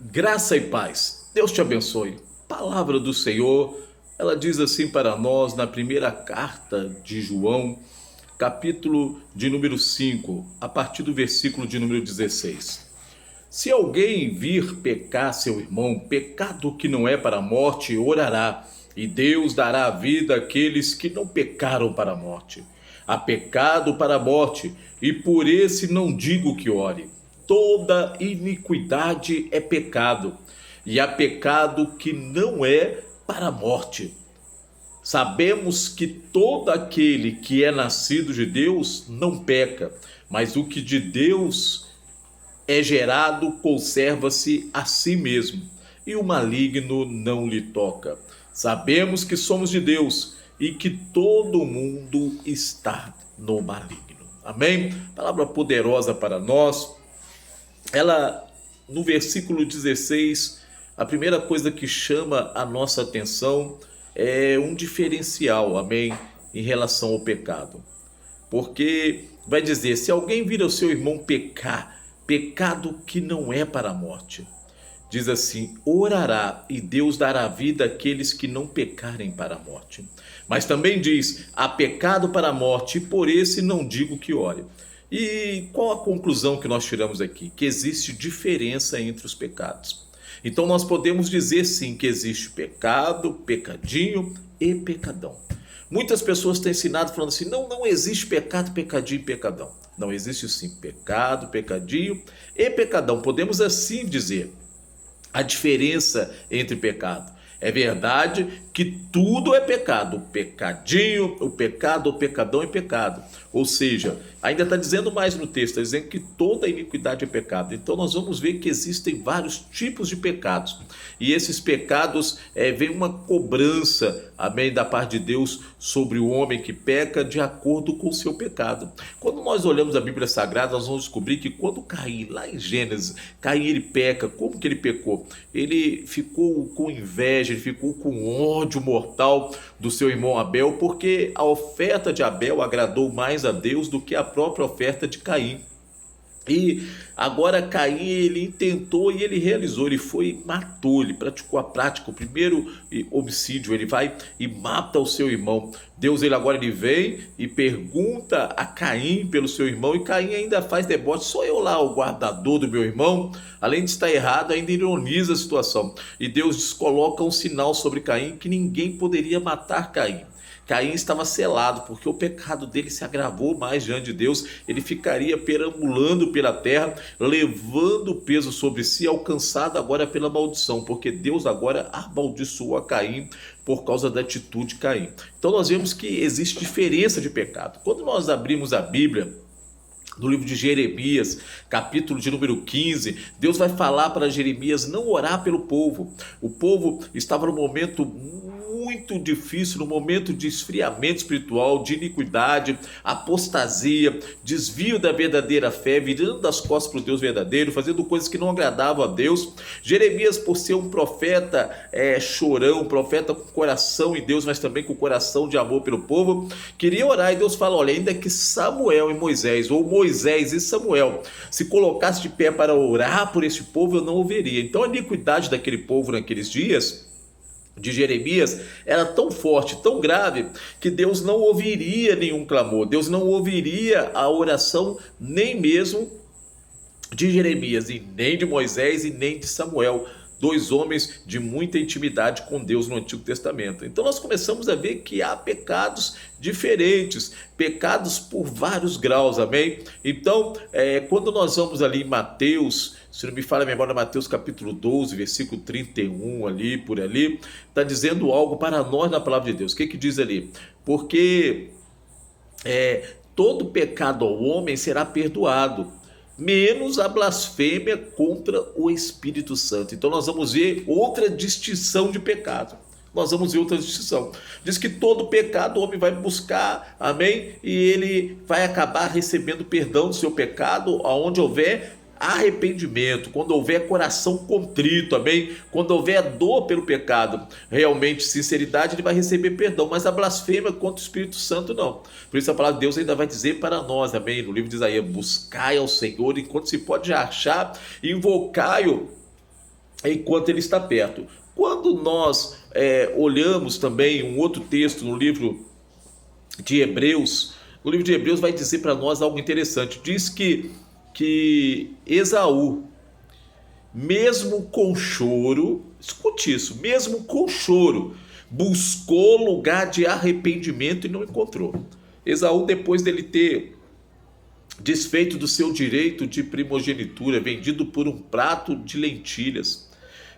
Graça e paz. Deus te abençoe. Palavra do Senhor, ela diz assim para nós na primeira carta de João, capítulo de número 5, a partir do versículo de número 16. Se alguém vir pecar seu irmão, pecado que não é para a morte, orará, e Deus dará a vida àqueles que não pecaram para a morte. Há pecado para a morte, e por esse não digo que ore. Toda iniquidade é pecado, e há pecado que não é para a morte. Sabemos que todo aquele que é nascido de Deus não peca, mas o que de Deus é gerado conserva-se a si mesmo, e o maligno não lhe toca. Sabemos que somos de Deus e que todo mundo está no maligno. Amém? Palavra poderosa para nós. Ela, no versículo 16, a primeira coisa que chama a nossa atenção é um diferencial, amém, em relação ao pecado. Porque vai dizer, se alguém vir ao seu irmão pecar, pecado que não é para a morte, diz assim, orará e Deus dará vida àqueles que não pecarem para a morte. Mas também diz, há pecado para a morte e por esse não digo que ore. E qual a conclusão que nós tiramos aqui? Que existe diferença entre os pecados. Então nós podemos dizer sim que existe pecado, pecadinho e pecadão. Muitas pessoas têm ensinado falando assim, não existe pecado, pecadinho e pecadão. Não, existe sim pecado, pecadinho e pecadão. Podemos assim dizer a diferença entre pecado. É verdade que tudo é pecado, o pecadinho, o pecado, o pecadão é pecado. Ou seja, ainda está dizendo mais no texto, está dizendo que toda iniquidade é pecado. Então nós vamos ver que existem vários tipos de pecados. E esses pecados, vem uma cobrança, amém, da parte de Deus sobre o homem que peca de acordo com o seu pecado. Quando nós olhamos a Bíblia Sagrada, nós vamos descobrir que quando Caim, lá em Gênesis, Caim ele peca, como que ele pecou? Ele ficou com inveja, ele ficou com ódio mortal do seu irmão Abel, porque a oferta de Abel agradou mais a Deus do que a própria oferta de Caim. E agora Caim, ele intentou e ele realizou, ele foi e matou, ele praticou a prática, o primeiro homicídio, ele vai e mata o seu irmão. Deus, ele vem e pergunta a Caim pelo seu irmão, e Caim ainda faz deboche, sou eu lá o guardador do meu irmão? Além de estar errado, ainda ironiza a situação. E Deus coloca um sinal sobre Caim que ninguém poderia matar Caim. Caim estava selado, porque o pecado dele se agravou mais diante de Deus. Ele ficaria perambulando pela terra, levando peso sobre si, alcançado agora pela maldição, porque Deus agora amaldiçoou a Caim por causa da atitude de Caim. Então nós vemos que existe diferença de pecado. Quando nós abrimos a Bíblia, no livro de Jeremias, capítulo de número 15, Deus vai falar para Jeremias não orar pelo povo. O povo estava num momento muito difícil, no momento de esfriamento espiritual, de iniquidade, apostasia, desvio da verdadeira fé, virando as costas para o Deus verdadeiro, fazendo coisas que não agradavam a Deus. Jeremias, por ser um profeta chorão, um profeta com coração em Deus, mas também com coração de amor pelo povo, queria orar, e Deus fala, olha, ainda que Samuel e Moisés, ou Moisés e Samuel, se colocasse de pé para orar por esse povo, eu não ouviria. Então a iniquidade daquele povo naqueles dias de Jeremias era tão forte, tão grave, que Deus não ouviria nenhum clamor, Deus não ouviria a oração nem mesmo de Jeremias, e nem de Moisés e nem de Samuel, dois homens de muita intimidade com Deus no Antigo Testamento. Então nós começamos a ver que há pecados diferentes, pecados por vários graus, amém? Então, quando nós vamos ali em Mateus, se não me falha a memória, Mateus capítulo 12, versículo 31, ali, por ali, está dizendo algo para nós na palavra de Deus. O que diz ali? Porque todo pecado ao homem será perdoado, menos a blasfêmia contra o Espírito Santo. Então nós vamos ver outra distinção de pecado. Nós vamos ver outra distinção. Diz que todo pecado o homem vai buscar, amém? E ele vai acabar recebendo perdão do seu pecado, aonde houver arrependimento, quando houver coração contrito, amém? Quando houver dor pelo pecado, realmente sinceridade, ele vai receber perdão, mas a blasfêmia contra o Espírito Santo não. Por isso a palavra de Deus ainda vai dizer para nós, amém? No livro de Isaías, buscai ao Senhor enquanto se pode achar, invocai-o enquanto ele está perto. Quando nós olhamos também um outro texto no livro de Hebreus, o livro de Hebreus vai dizer para nós algo interessante. Diz que Esaú, mesmo com choro, escute isso, mesmo com choro, buscou lugar de arrependimento e não encontrou. Esaú, depois dele ter desfeito do seu direito de primogenitura, vendido por um prato de lentilhas,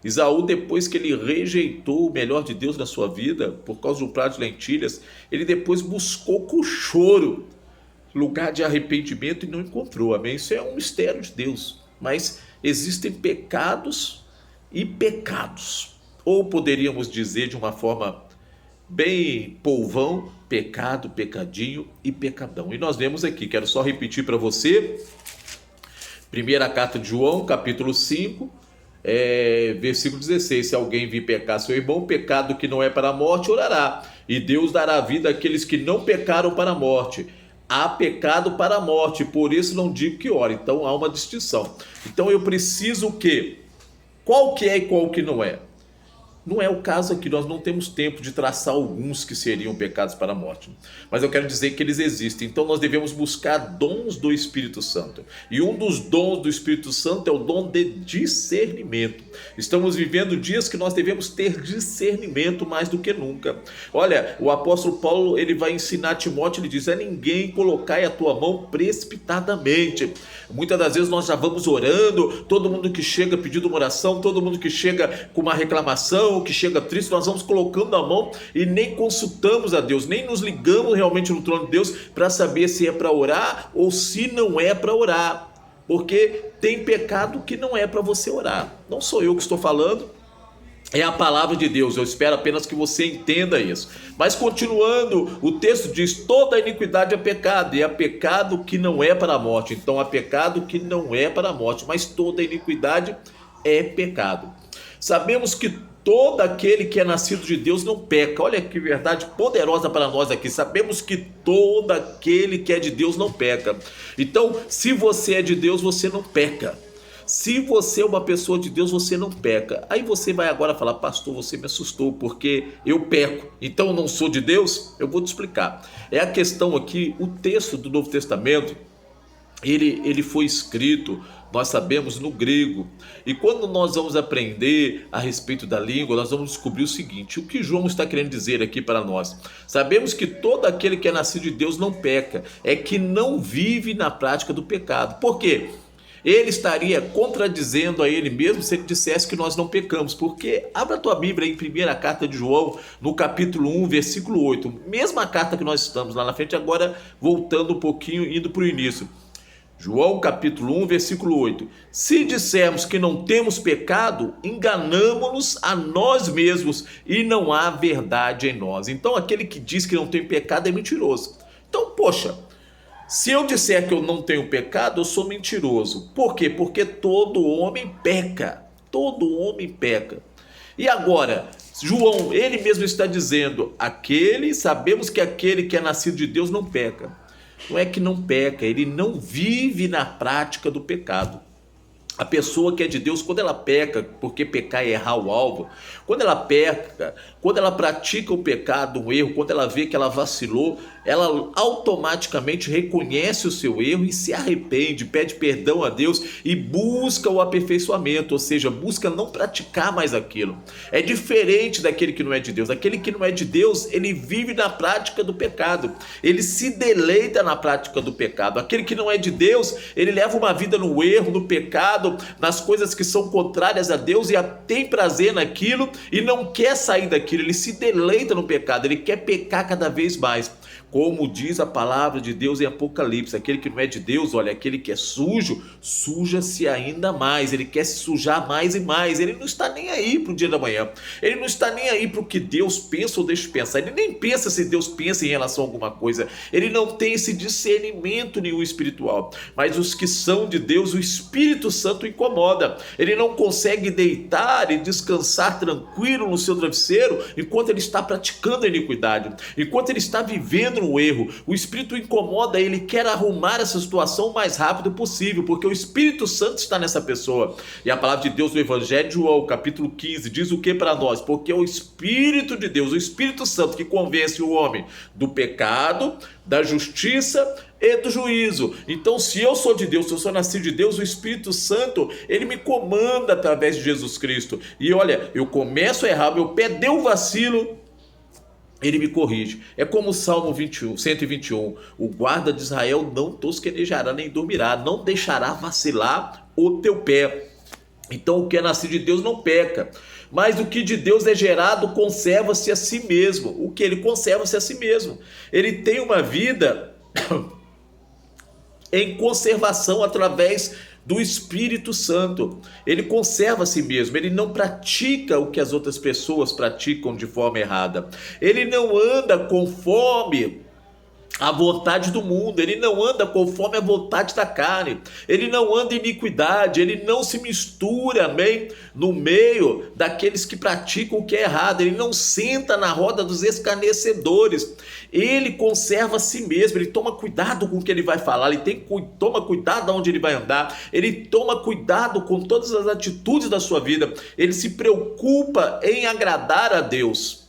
Esaú, depois que ele rejeitou o melhor de Deus na sua vida, por causa do prato de lentilhas, ele depois buscou com choro lugar de arrependimento e não encontrou, amém? Isso é um mistério de Deus, mas existem pecados e pecados, ou poderíamos dizer de uma forma bem polvão, pecado, pecadinho e pecadão. E nós vemos aqui, quero só repetir para você, primeira carta de João, capítulo 5, versículo 16: se alguém vir pecar seu irmão, pecado que não é para a morte, orará, e Deus dará vida àqueles que não pecaram para a morte. Há pecado para a morte, por isso não digo que ore. Então há uma distinção. Então eu preciso o quê? Qual que é e qual que não é? Não é o caso aqui, nós não temos tempo de traçar alguns que seriam pecados para a morte, mas eu quero dizer que eles existem. Então nós devemos buscar dons do Espírito Santo, e um dos dons do Espírito Santo é o dom de discernimento. Estamos vivendo dias que nós devemos ter discernimento mais do que nunca. Olha, o apóstolo Paulo, ele vai ensinar a Timóteo, ele diz: a ninguém colocai a tua mão precipitadamente. Muitas das vezes nós já vamos orando, todo mundo que chega pedindo uma oração, todo mundo que chega com uma reclamação, que chega triste, nós vamos colocando a mão e nem consultamos a Deus, nem nos ligamos realmente no trono de Deus para saber se é para orar ou se não é para orar, porque tem pecado que não é para você orar. Não sou eu que estou falando, é a palavra de Deus. Eu espero apenas que você entenda isso. Mas continuando, o texto diz: toda iniquidade é pecado, e há pecado que não é para a morte. Então há pecado que não é para a morte, mas toda iniquidade é pecado. Sabemos que todo aquele que é nascido de Deus não peca. Olha que verdade poderosa para nós aqui. Sabemos que todo aquele que é de Deus não peca. Então, se você é de Deus, você não peca. Se você é uma pessoa de Deus, você não peca. Aí você vai agora falar: pastor, você me assustou porque eu peco, então eu não sou de Deus? Eu vou te explicar. É a questão aqui, o texto do Novo Testamento, ele foi escrito, nós sabemos, no grego. E quando nós vamos aprender a respeito da língua, nós vamos descobrir o seguinte: o que João está querendo dizer aqui para nós? Sabemos que todo aquele que é nascido de Deus não peca, é que não vive na prática do pecado. Por quê? Ele estaria contradizendo a ele mesmo se ele dissesse que nós não pecamos, porque abra a tua Bíblia em primeira carta de João, no capítulo 1, versículo 8, mesma carta que nós estamos lá na frente, agora voltando um pouquinho, indo para o início. João capítulo 1, versículo 8: se dissermos que não temos pecado, enganamo-nos a nós mesmos e não há verdade em nós. Então aquele que diz que não tem pecado é mentiroso. Então, poxa, se eu disser que eu não tenho pecado, eu sou mentiroso. Por quê? Porque todo homem peca. Todo homem peca. E agora, João, ele mesmo está dizendo: sabemos que aquele que é nascido de Deus não peca. Não é que não peca, ele não vive na prática do pecado. A pessoa que é de Deus, quando ela peca, porque pecar é errar o alvo, quando ela peca, quando ela pratica o pecado, um erro, quando ela vê que ela vacilou, ela automaticamente reconhece o seu erro e se arrepende, pede perdão a Deus e busca o aperfeiçoamento, ou seja, busca não praticar mais aquilo. É diferente daquele que não é de Deus. Aquele que não é de Deus, ele vive na prática do pecado, ele se deleita na prática do pecado. Aquele que não é de Deus, ele leva uma vida no erro, no pecado, nas coisas que são contrárias a Deus, e tem prazer naquilo e não quer sair daquilo. Ele se deleita no pecado, ele quer pecar cada vez mais. Como diz a palavra de Deus em Apocalipse, aquele que não é de Deus, olha, aquele que é sujo, suja-se ainda mais. Ele quer se sujar mais e mais. Ele não está nem aí para o dia da manhã. Ele não está nem aí para o que Deus pensa ou deixa de pensar. Ele nem pensa se Deus pensa em relação a alguma coisa. Ele não tem esse discernimento nenhum espiritual. Mas os que são de Deus, o Espírito Santo incomoda. Ele não consegue deitar e descansar tranquilo no seu travesseiro enquanto ele está praticando a iniquidade, enquanto ele está vivendo caindo no erro. O Espírito incomoda, ele quer arrumar essa situação o mais rápido possível, porque o Espírito Santo está nessa pessoa. E a palavra de Deus no Evangelho de João, capítulo 15, diz o que para nós? Porque é o Espírito de Deus, o Espírito Santo, que convence o homem do pecado, da justiça e do juízo. Então, se eu sou de Deus, se eu sou nascido de Deus, o Espírito Santo, ele me comanda através de Jesus Cristo. E olha, eu começo a errar, meu pé deu um vacilo, ele me corrige. É como o Salmo 121. O guarda de Israel não tosquenejará nem dormirá, não deixará vacilar o teu pé. Então, o que é nascido de Deus não peca. Mas o que de Deus é gerado conserva-se a si mesmo. O que ele conserva-se a si mesmo. Ele tem uma vida em conservação através do Espírito Santo. Ele conserva a si mesmo, ele não pratica o que as outras pessoas praticam de forma errada. Ele não anda conforme a vontade do mundo, ele não anda conforme a vontade da carne, ele não anda em iniquidade, ele não se mistura, amém, no meio daqueles que praticam o que é errado, ele não senta na roda dos escarnecedores, ele conserva a si mesmo, ele toma cuidado com o que ele vai falar, toma cuidado aonde ele vai andar, ele toma cuidado com todas as atitudes da sua vida, ele se preocupa em agradar a Deus.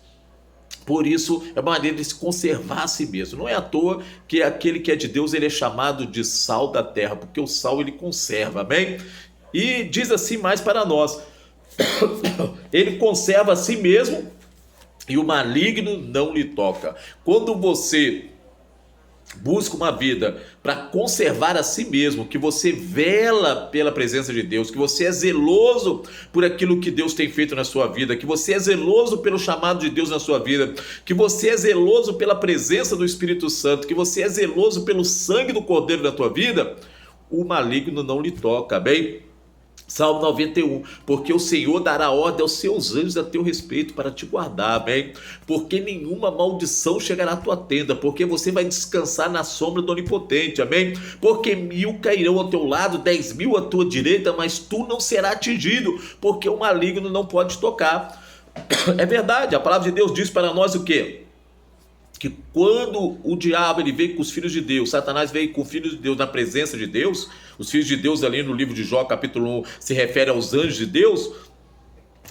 Por isso, é uma maneira de se conservar a si mesmo. Não é à toa que aquele que é de Deus, ele é chamado de sal da terra, porque o sal ele conserva, amém? E diz assim mais para nós, ele conserva a si mesmo e o maligno não lhe toca. Quando você busca uma vida para conservar a si mesmo, que você vela pela presença de Deus, que você é zeloso por aquilo que Deus tem feito na sua vida, que você é zeloso pelo chamado de Deus na sua vida, que você é zeloso pela presença do Espírito Santo, que você é zeloso pelo sangue do Cordeiro na tua vida, o maligno não lhe toca, amém? Salmo 91, porque o Senhor dará ordem aos seus anjos a teu respeito para te guardar, amém? Porque nenhuma maldição chegará à tua tenda, porque você vai descansar na sombra do Onipotente, amém? Porque 1000 cairão ao teu lado, 10.000 à tua direita, mas tu não serás atingido, porque o maligno não pode tocar. É verdade, a palavra de Deus diz para nós o quê? Que quando o diabo ele veio com os filhos de Deus, Satanás veio com os filhos de Deus na presença de Deus, os filhos de Deus ali no livro de Jó, capítulo 1, se refere aos anjos de Deus.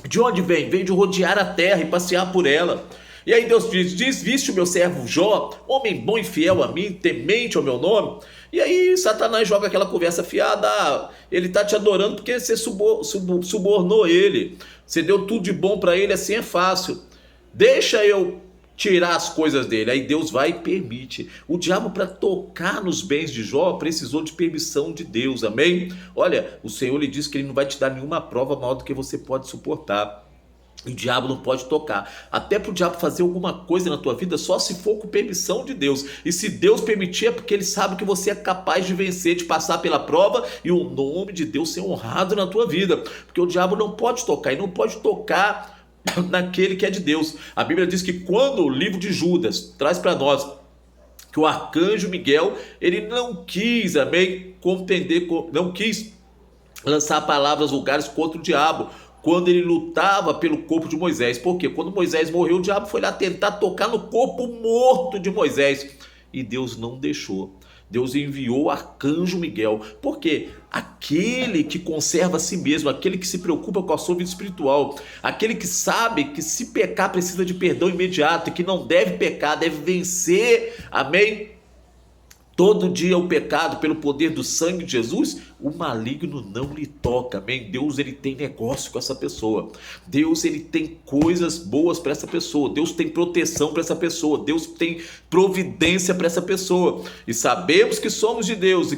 De onde vem? Vem de rodear a terra e passear por ela. E aí Deus diz, viste o meu servo Jó, homem bom e fiel a mim, temente ao meu nome? E aí Satanás joga aquela conversa fiada, ele está te adorando porque você subornou ele, você deu tudo de bom para ele, assim é fácil, deixa eu tirar as coisas dele. Aí Deus vai e permite. O diabo, para tocar nos bens de Jó, precisou de permissão de Deus, amém? Olha, o Senhor lhe diz que ele não vai te dar nenhuma prova maior do que você pode suportar. O diabo não pode tocar. Até para o diabo fazer alguma coisa na tua vida, só se for com permissão de Deus. E se Deus permitir, é porque ele sabe que você é capaz de vencer, de passar pela prova e o nome de Deus ser honrado na tua vida. Porque o diabo não pode tocar, e não pode tocar naquele que é de Deus. A Bíblia diz que quando o livro de Judas traz para nós que o arcanjo Miguel, ele não quis, amém, contender, não quis lançar palavras vulgares contra o diabo, quando ele lutava pelo corpo de Moisés. Por quê? Quando Moisés morreu, o diabo foi lá tentar tocar no corpo morto de Moisés, e Deus não deixou. Deus enviou o arcanjo Miguel. Por quê? Aquele que conserva a si mesmo, aquele que se preocupa com a sua vida espiritual, aquele que sabe que se pecar precisa de perdão imediato e que não deve pecar, deve vencer, amém? Todo dia o pecado pelo poder do sangue de Jesus, o maligno não lhe toca, amém? Deus ele tem negócio com essa pessoa, Deus ele tem coisas boas para essa pessoa, Deus tem proteção para essa pessoa, Deus tem providência para essa pessoa, e sabemos que somos de Deus,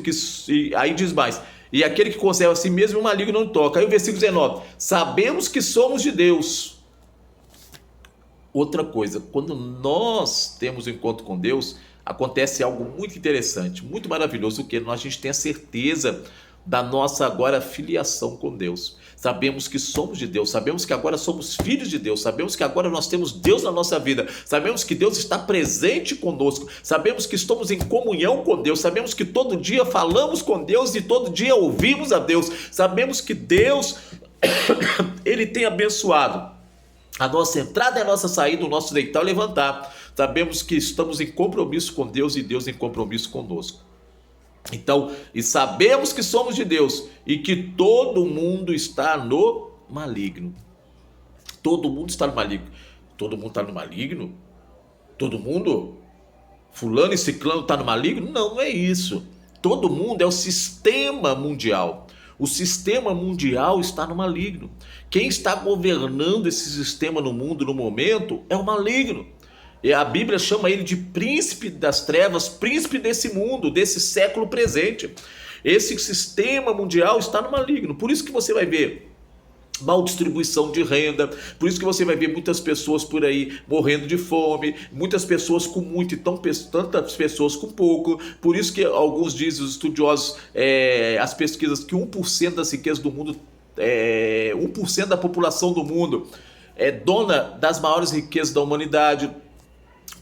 e aí diz mais, e aquele que conserva a si mesmo, o maligno não toca. Aí o versículo 19, sabemos que somos de Deus. Outra coisa, quando nós temos um encontro com Deus, acontece algo muito interessante, muito maravilhoso, que a gente tem a certeza da nossa agora filiação com Deus. Sabemos que somos de Deus, sabemos que agora somos filhos de Deus, sabemos que agora nós temos Deus na nossa vida, sabemos que Deus está presente conosco, sabemos que estamos em comunhão com Deus, sabemos que todo dia falamos com Deus e todo dia ouvimos a Deus, sabemos que Deus ele tem abençoado a nossa entrada e a nossa saída, o nosso deitar e levantar. Sabemos que estamos em compromisso com Deus e Deus em compromisso conosco. Então, e sabemos que somos de Deus e que todo mundo está no maligno. Todo mundo está no maligno. Todo mundo está no maligno? Todo mundo? Fulano e ciclano está no maligno? Não, não é isso. Todo mundo é o sistema mundial. O sistema mundial está no maligno. Quem está governando esse sistema no mundo no momento é o maligno. E a Bíblia chama ele de príncipe das trevas, príncipe desse mundo, desse século presente. Esse sistema mundial está no maligno. Por isso que você vai ver mal distribuição de renda, por isso que você vai ver muitas pessoas por aí morrendo de fome, muitas pessoas com muito e tantas pessoas com pouco. Por isso que alguns dizem, os estudiosos, as pesquisas, que 1% das riquezas do mundo, 1% da população do mundo é dona das maiores riquezas da humanidade.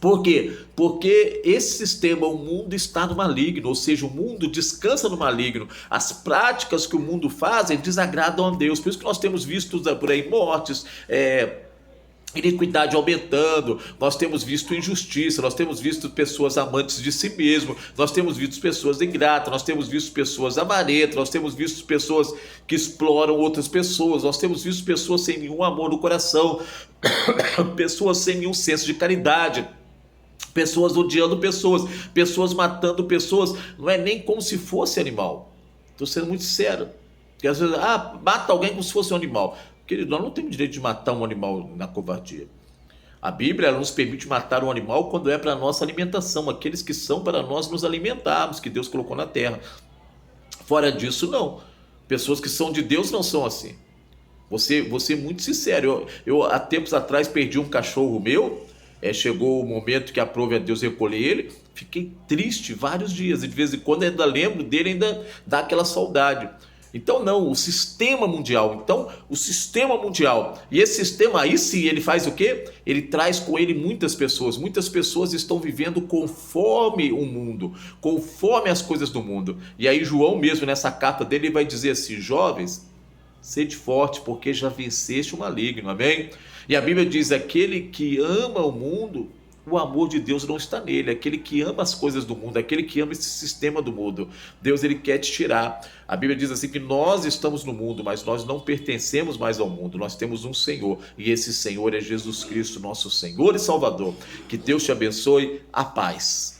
Por quê? Porque esse sistema, o mundo está no maligno, ou seja, o mundo descansa no maligno. As práticas que o mundo faz desagradam a Deus. Por isso que nós temos visto por aí mortes, iniquidade aumentando, nós temos visto injustiça, nós temos visto pessoas amantes de si mesmo, nós temos visto pessoas ingratas, nós temos visto pessoas avarentas, nós temos visto pessoas que exploram outras pessoas, nós temos visto pessoas sem nenhum amor no coração, pessoas sem nenhum senso de caridade, pessoas odiando pessoas, pessoas matando pessoas. Não é nem como se fosse animal. Estou sendo muito sério. Porque às vezes, mata alguém como se fosse um animal. Querido, nós não temos direito de matar um animal na covardia. A Bíblia, ela nos permite matar um animal quando é para a nossa alimentação, aqueles que são para nós nos alimentarmos, que Deus colocou na terra. Fora disso, não. Pessoas que são de Deus não são assim. Vou ser muito sincero. Eu há tempos atrás perdi um cachorro meu. Chegou o momento que aprove a Deus recolher ele, fiquei triste vários dias, e de vez em quando ainda lembro dele, ainda dá aquela saudade. Então não, o sistema mundial, e esse sistema aí sim, ele faz o quê? Ele traz com ele muitas pessoas estão vivendo conforme o mundo, conforme as coisas do mundo. E aí João mesmo nessa carta dele vai dizer assim: jovens, sede forte, porque já venceste o maligno, amém? E a Bíblia diz: aquele que ama o mundo, o amor de Deus não está nele. Aquele que ama as coisas do mundo, aquele que ama esse sistema do mundo, Deus, ele quer te tirar. A Bíblia diz assim que nós estamos no mundo, mas nós não pertencemos mais ao mundo. Nós temos um Senhor, e esse Senhor é Jesus Cristo, nosso Senhor e Salvador. Que Deus te abençoe. A paz.